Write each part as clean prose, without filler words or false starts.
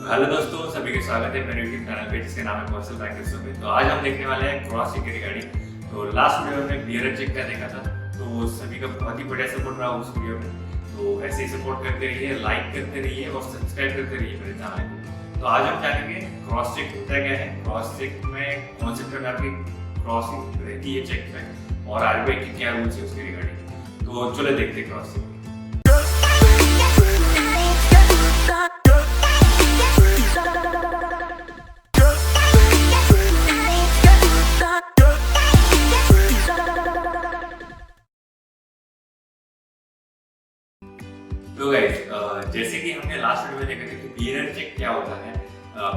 Hello दोस्तों, सभी का स्वागत है मेरे यूट्यूब चैनल पे जिसके नाम है कौशल बैंक में। तो आज हम देखने वाले हैं क्रॉस चेक की रिगार्डिंग। तो लास्ट वीडियो में बियर चेक का देखा था, तो सभी का बहुत ही बढ़िया सपोर्ट रहा उस वीडियो में। तो ऐसे ही सपोर्ट करते रहिए, लाइक करते रहिए और सब्सक्राइब करते रहिए मेरे चैनल को। तो आज हम जानेंगे क्रॉस चेक होता क्या है, क्रॉस चेक में कौन से प्रकार की क्रॉसिंग रहती है चेक में, और आरबीआई के क्या रूल्स है उसकी रिगार्डिंग। तो चलो देखते हैं क्रॉस चेक। तो गाइस, जैसे कि हमने लास्ट वीडियो में देखा था कि बियरर चेक क्या होता है।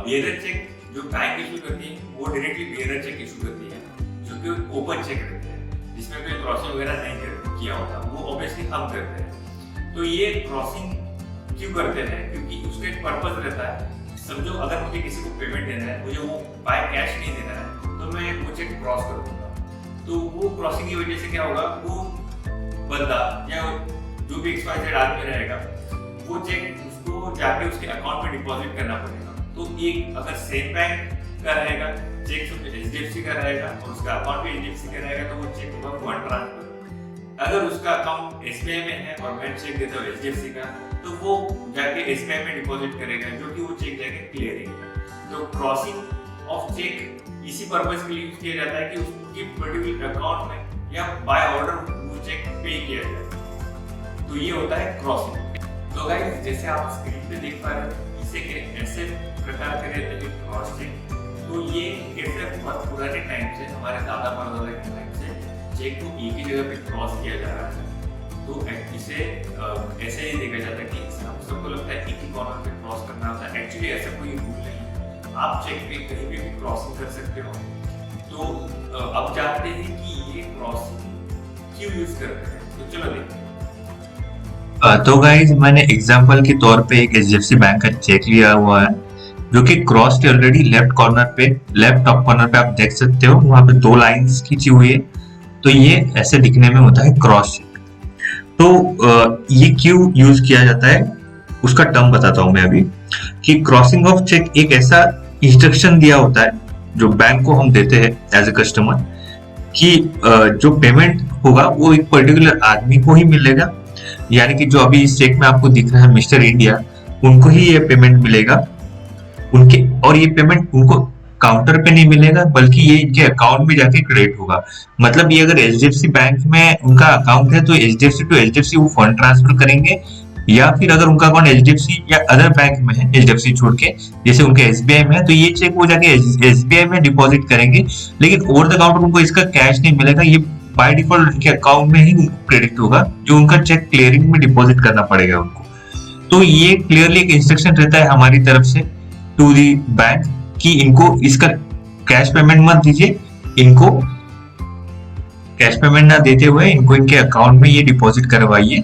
बियरर चेक जो बैंक इशू करती है वो डायरेक्टली बियरर चेक इशू करती है, जो कि ओपन चेक रहते हैं जिसमें कोई क्रॉसिंग वगैरह नहीं किया होता, वो ऑब्वियसली हम करते हैं। तो ये क्रॉसिंग क्यों करते हैं? क्योंकि उसका एक पर्पस रहता है। समझो अगर मुझे किसी को पेमेंट देना है, मुझे वो बाय कैश नहीं देना है, तो मैं वो चेक क्रॉस कर दूंगा। तो वो क्रॉसिंग की वजह से क्या होगा, वो बंदा या जो भी XYZ आदमी रहेगा, वो चेक उसको जाके उसके अकाउंट में डिपॉजिट करना पड़ेगा। तो एक अगर सेम बैंक का रहेगा चेक, तो HDFC का रहेगा और उसका अकाउंट भी HDFC का रहेगा, तो वो चेक होगा फंड ट्रांसफर। अगर उसका अकाउंट SBI में है और मैं चेक देता हूँ HDFC का, तो वो जाके SBI में डिपॉजिट करेगा, जो कि वो चेक जाके क्लियरिंग है। तो क्रॉसिंग ऑफ चेक इसी पर्पस के लिए यूज किया जाता है कि उसकी पर्टिकुलर अकाउंट में या बाय ऑर्डर वो चेक पे किया जाए। तो ये होता है क्रॉसिंग। तो गाइस, जैसे आप स्क्रीन पे देख पा रहे हैं, इसे के ऐसे प्रकार के रहते हैं क्रॉस चेक। तो ये कैसे बहुत पुराने टाइम से, हमारे दादा परदादा के टाइम से चेक को एक ही जगह पे क्रॉस किया जा रहा है। तो इसे ऐसे ही देखा जाता है कि हम सबको लगता है एक ही कॉर्नर पे क्रॉस करना होता है। एक्चुअली ऐसा कोई रूल नहीं है, आप चेक पे कहीं भी क्रॉसिंग कर सकते हो। तो अब जानते हैं कि ये क्रॉसिंग क्यों यूज करते हैं, तो चलो देखते हैं। तो गाइज, मैंने एग्जांपल के तौर पे एक HDFC बैंक का चेक लिया हुआ है, जो कि क्रॉस के ऑलरेडी लेफ्ट कॉर्नर पे, लेफ्ट टॉप कॉर्नर पे आप देख सकते हो, वहां पे 2 लाइंस खींची हुई है। तो ये ऐसे दिखने में होता है क्रॉस चेक। तो ये क्यों यूज किया जाता है उसका टर्म बताता हूं मैं अभी, कि क्रॉसिंग ऑफ चेक एक ऐसा इंस्ट्रक्शन दिया होता है जो बैंक को हम देते हैं एज ए कस्टमर, कि जो पेमेंट होगा वो एक पर्टिकुलर आदमी को ही मिलेगा। यानी कि जो अभी इस चेक में आपको दिख रहा है मिस्टर इंडिया, उनको ही ये पेमेंट मिलेगा उनके, और ये पेमेंट उनको काउंटर पे नहीं मिलेगा, बल्कि ये इनके अकाउंट में जाके क्रेडिट होगा। मतलब ये अगर HDFC बैंक में उनका अकाउंट है तो HDFC टू HDFC वो फंड ट्रांसफर करेंगे, या फिर अगर उनका अकाउंट HDFC या अदर बैंक में है, HDFC छोड़ के, जैसे उनके SBI में है, तो ये चेक वो जाके SBI में डिपॉजिट करेंगे। लेकिन ओवर द काउंटर उनको इसका कैश नहीं मिलेगा, ये बाय डिफॉल्ट उनके अकाउंट में ही उनको क्रेडिट होगा, जो उनका चेक क्लियरिंग में डिपॉजिट करना पड़ेगा उनको। तो ये क्लियरली एक इंस्ट्रक्शन रहता है हमारी तरफ से टू दी बैंक कि इनको इसका कैश पेमेंट मत दीजिए, इनको कैश पेमेंट ना देते हुए इनको इनके अकाउंट में ये डिपॉजिट करवाइए,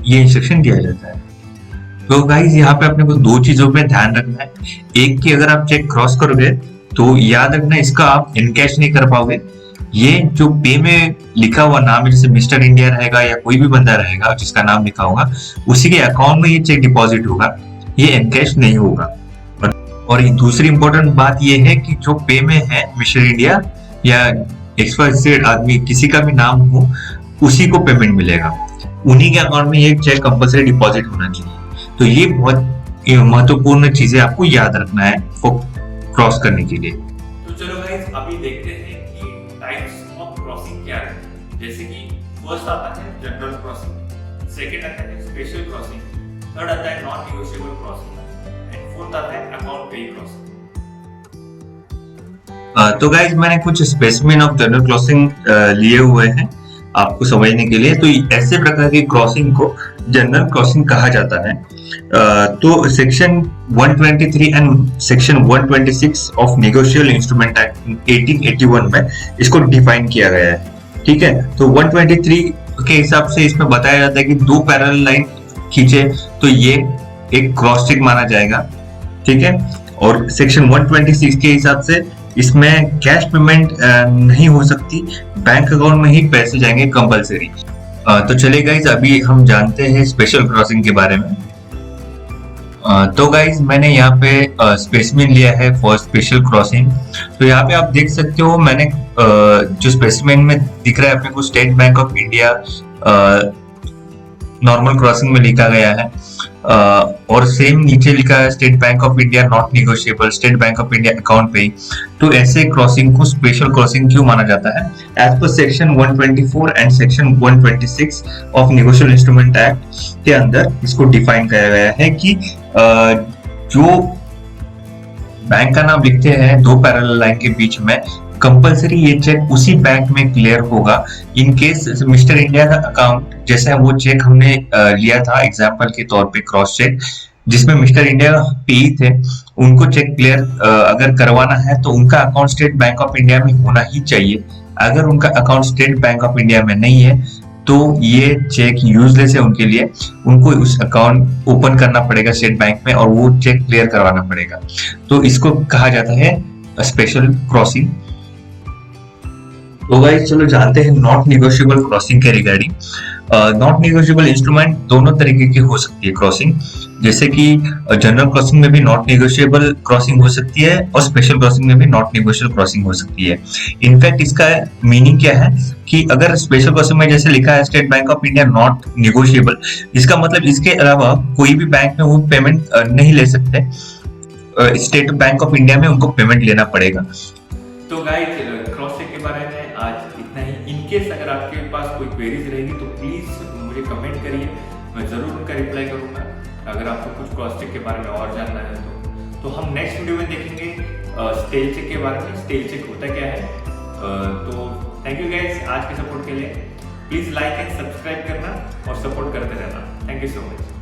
ये इंस्ट्रक्शन दिया जाता है। तो गाइस, यहाँ पे अपने को 2 चीजों पे ध्यान रखना है। एक कि अगर आप चेक क्रॉस करोगे तो याद रखना इसका आप इनकैश नहीं कर पाओगे। ये जो पे में लिखा हुआ नाम है, जैसे मिस्टर इंडिया रहेगा या कोई भी बंदा रहेगा जिसका नाम लिखा होगा, उसी के अकाउंट में ये चेक डिपॉजिट होगा, ये इनकैश नहीं होगा। और दूसरी इंपॉर्टेंट बात ये है कि जो पे में है मिस्टर इंडिया या XYZ आदमी, किसी का भी नाम हो, उसी को पेमेंट मिलेगा, उन्हीं के अकाउंट में ये चेक कंपल्सरी डिपॉजिट होना चाहिए। तो ये बहुत महत्वपूर्ण चीजें आपको याद रखना है क्रॉस करने के लिए। तो चलो गाइस, अभी देखते हैं कि टाइप्स ऑफ क्रॉसिंग क्या है। जैसे कि फर्स्ट आता है जनरल क्रॉसिंग, सेकंड आता है स्पेशल क्रॉसिंग, थर्ड आता है non negotiable crossing, and fourth आता है अकाउंट पे क्रॉसिंग। तो गाइस, मैंने कुछ स्पेसिमेन ऑफ जनरल क्रॉसिंग लिए हुए हैं आपको समझने के लिए। तो ऐसे प्रकार की क्रॉसिंग को जनरल क्रॉसिंग कहा जाता है। तो section 123 and section 126 of negotiable instrument act 1881 में इसको डिफाइन किया गया है। ठीक है, तो 123 के हिसाब से इसमें बताया जाता है कि 2 पैरेलल लाइन खींचे तो ये एक क्रॉस चेक माना जाएगा। ठीक है, और सेक्शन 126 के हिसाब से इसमें कैश पेमेंट नहीं हो सकती, बैंक अकाउंट में ही पैसे जाएंगे कंपलसरी। तो चलिए गाइस, अभी हम जानते हैं स्पेशल क्रॉसिंग के बारे में। तो गाइज मैंने यहाँ पे स्पेसिमेन लिया है फॉर स्पेशल क्रॉसिंग। तो यहाँ पे आप देख सकते हो मैंने जो स्पेसिमेन में दिख रहा है अपने को state bank of India normal crossing में लिखा गया है, और सेम नीचे लिखा है state bank of India not negotiable, state bank of India account पे। तो ऐसे क्रॉसिंग को स्पेशल क्रॉसिंग क्यों माना जाता है? As per section 124 and section 126 of negotiable instrument act के अंदर इसको डिफाइन किया गया है कि जो बैंक का नाम लिखते हैं दो पैरेलल लाइन के बीच में, कंपलसरी ये चेक उसी बैंक में क्लियर होगा। इन केस मिस्टर इंडिया का अकाउंट, जैसे वो चेक हमने लिया था एग्जांपल के तौर पे क्रॉस चेक, जिसमें मिस्टर इंडिया पेई थे, उनको चेक क्लियर अगर करवाना है तो उनका account state bank of India में होना ही चाहिए। अगर उनका account state bank of India में नहीं है तो ये चेक यूजलेस है उनके लिए, उनको उस अकाउंट ओपन करना पड़ेगा स्टेट बैंक में और वो चेक क्लियर करवाना पड़ेगा। तो इसको कहा जाता है स्पेशल क्रॉसिंग। तो गाइस चलो जानते हैं नॉट निगोशिएबल क्रॉसिंग के रिगार्डिंग। नॉट निगोशिएबल इंस्ट्रूमेंट दोनों तरीके की हो सकती है क्रॉसिंग, जैसे कि जनरल क्रॉसिंग में भी नॉट निगोशिएबल क्रॉसिंग हो सकती है और स्पेशल क्रॉसिंग में भी नॉट निगोशिएबल क्रॉसिंग हो सकती है। इनफैक्ट इसका मीनिंग क्या है कि अगर स्पेशल क्रॉसिंग में जैसे लिखा है state bank of India not negotiable, इसका मतलब इसके अलावा कोई भी बैंक में वो पेमेंट नहीं ले सकते, स्टेट बैंक ऑफ इंडिया में उनको पेमेंट लेना पड़ेगा। तो गाइस क्रॉस चेक के बारे में आज इतना ही। इनकेस अगर आपके पास कोई क्वेरीज रहेगी तो प्लीज मुझे कमेंट करिए, मैं जरूर उनका रिप्लाई करूंगा। अगर आपको कुछ क्रॉस चेक के बारे में और जानना है तो हम नेक्स्ट वीडियो में देखेंगे स्टेल चेक के बारे में, स्टेल चेक होता क्या है। तो थैंक यू गाइस आज के सपोर्ट के लिए। प्लीज लाइक एंड सब्सक्राइब करना और सपोर्ट करते रहना। Thank you so much.